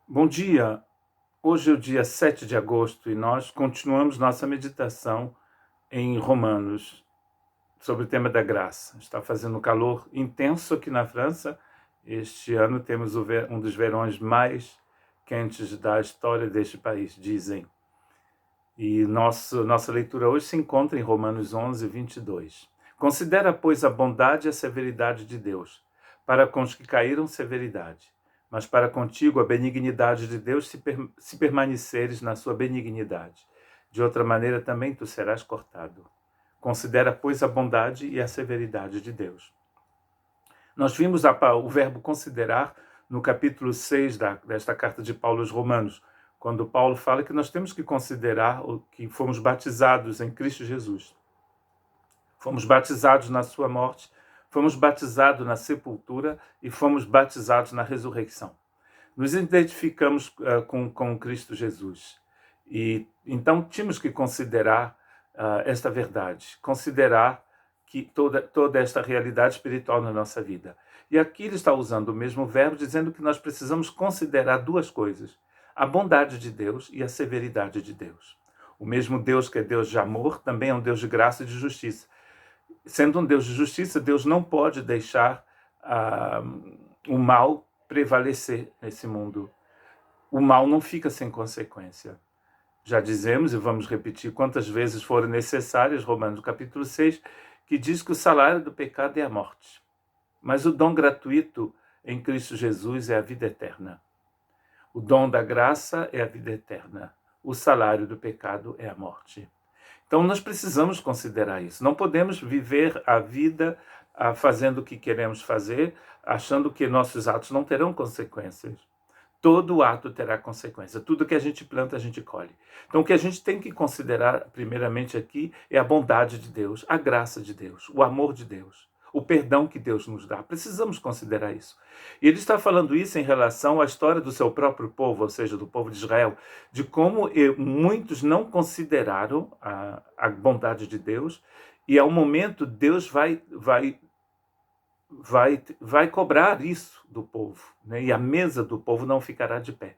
Bom dia! Hoje é o dia 7 de agosto e nós continuamos nossa meditação em Romanos sobre o tema da graça. Está fazendo calor intenso aqui na França. Este ano temos um dos verões mais quentes da história deste país, dizem. E nossa leitura hoje se encontra em Romanos 11, 22. Considera, pois, a bondade e a severidade de Deus. Para com os que caíram, severidade. Mas para contigo a benignidade de Deus, se permaneceres na sua benignidade. De outra maneira também tu serás cortado. Considera, pois, a bondade e a severidade de Deus. Nós vimos o verbo considerar no capítulo 6 desta carta de Paulo aos Romanos, quando Paulo fala que nós temos que considerar que fomos batizados em Cristo Jesus. Fomos batizados na sua morte, fomos batizados na sepultura e fomos batizados na ressurreição. Nos identificamos com Cristo Jesus. E então tínhamos que considerar esta verdade, considerar que toda esta realidade espiritual na nossa vida. E aqui ele está usando o mesmo verbo, dizendo que nós precisamos considerar duas coisas: a bondade de Deus e a severidade de Deus. O mesmo Deus que é Deus de amor, também é um Deus de graça e de justiça. Sendo um Deus de justiça, Deus não pode deixar o mal prevalecer nesse mundo. O mal não fica sem consequência. Já dizemos, e vamos repetir quantas vezes forem necessárias, Romanos capítulo 6, que diz que o salário do pecado é a morte. Mas o dom gratuito em Cristo Jesus é a vida eterna. O dom da graça é a vida eterna. O salário do pecado é a morte. Então nós precisamos considerar isso. Não podemos viver a vida fazendo o que queremos fazer, achando que nossos atos não terão consequências. Todo ato terá consequência. Tudo que a gente planta, a gente colhe. Então, o que a gente tem que considerar, primeiramente aqui, é a bondade de Deus, a graça de Deus, o amor de Deus, o perdão que Deus nos dá. Precisamos considerar isso. E ele está falando isso em relação à história do seu próprio povo, ou seja, do povo de Israel, de como muitos não consideraram a bondade de Deus, e ao momento Deus vai cobrar isso do povo, né? E a mesa do povo não ficará de pé.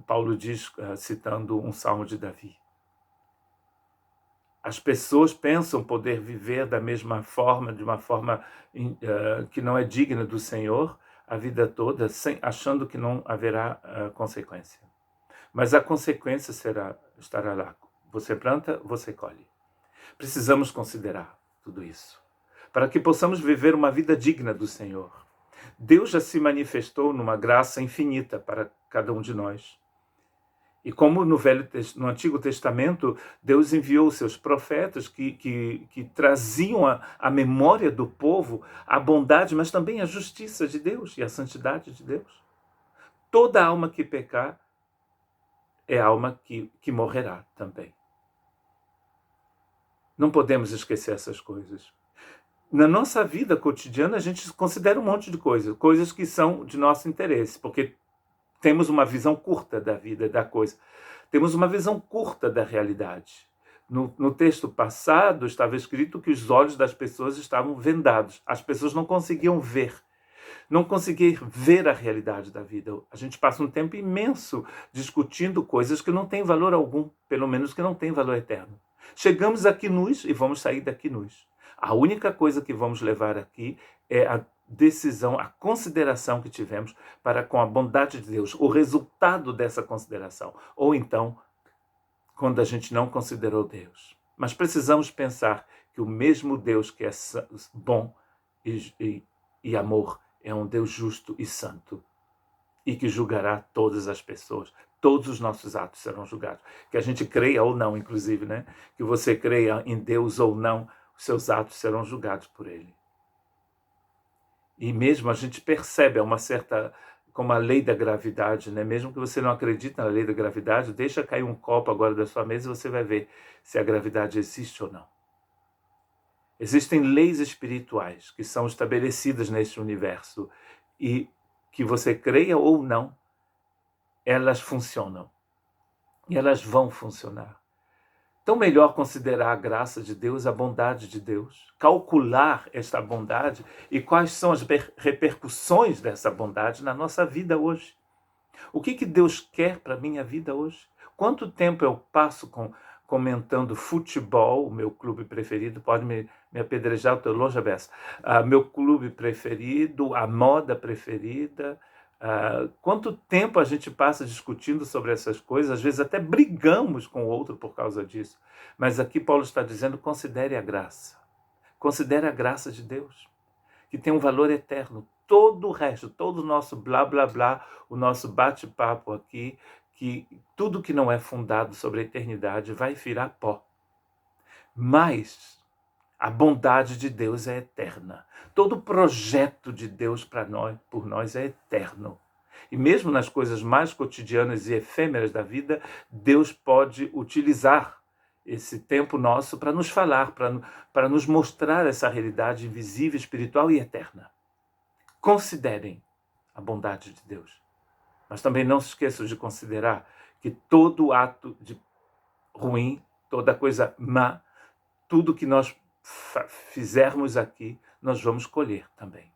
Paulo diz, citando um salmo de Davi. As pessoas pensam poder viver da mesma forma, de uma forma que não é digna do Senhor, a vida toda, achando que não haverá consequência. Mas a consequência estará lá. Você planta, você colhe. Precisamos considerar tudo isso, para que possamos viver uma vida digna do Senhor. Deus já se manifestou numa graça infinita para cada um de nós. E como no Antigo Testamento, Deus enviou os seus profetas que traziam a memória do povo a bondade, mas também a justiça de Deus e a santidade de Deus. Toda alma que pecar é alma que morrerá também. Não podemos esquecer essas coisas. Na nossa vida cotidiana, a gente considera um monte de coisas que são de nosso interesse, porque temos uma visão curta da vida, da coisa. Temos uma visão curta da realidade. No texto passado, estava escrito que os olhos das pessoas estavam vendados. As pessoas não conseguiam ver. Não conseguiam ver a realidade da vida. A gente passa um tempo imenso discutindo coisas que não têm valor algum, pelo menos que não têm valor eterno. Chegamos aqui nus e vamos sair daqui nus. A única coisa que vamos levar aqui é a decisão, a consideração que tivemos para com a bondade de Deus, o resultado dessa consideração. Ou então, quando a gente não considerou Deus. Mas precisamos pensar que o mesmo Deus que é bom e amor é um Deus justo e santo e que julgará todas as pessoas. Todos os nossos atos serão julgados. Que a gente creia ou não, inclusive, né? Que você creia em Deus ou não, os seus atos serão julgados por Ele. E mesmo a gente percebe uma certa, como a lei da gravidade, né? Mesmo que você não acredite na lei da gravidade, deixa cair um copo agora da sua mesa e você vai ver se a gravidade existe ou não. Existem leis espirituais que são estabelecidas neste universo e que você creia ou não, elas funcionam. E elas vão funcionar. tão melhor considerar a graça de Deus, a bondade de Deus, calcular esta bondade e quais são as repercussões dessa bondade na nossa vida hoje. O que Deus quer para a minha vida hoje? Quanto tempo eu passo comentando futebol, o meu clube preferido, pode me apedrejar, eu estou longe a beça, meu clube preferido, a moda preferida. Quanto tempo a gente passa discutindo sobre essas coisas, às vezes até brigamos com o outro por causa disso. Mas aqui Paulo está dizendo, considere a graça. Considere a graça de Deus, que tem um valor eterno. Todo o resto, todo o nosso blá, blá, blá, o nosso bate-papo aqui, que tudo que não é fundado sobre a eternidade vai virar pó. Mas a bondade de Deus é eterna. Todo o projeto de Deus para nós, por nós, é eterno. E mesmo nas coisas mais cotidianas e efêmeras da vida, Deus pode utilizar esse tempo nosso para nos falar, para nos mostrar essa realidade invisível, espiritual e eterna. Considerem a bondade de Deus. Mas também não se esqueçam de considerar que todo ato de ruim, toda coisa má, tudo que nós fizermos aqui, nós vamos colher também.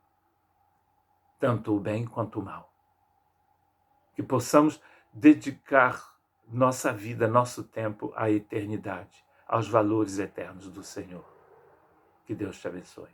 Tanto o bem quanto o mal. Que possamos dedicar nossa vida, nosso tempo à eternidade, aos valores eternos do Senhor. Que Deus te abençoe.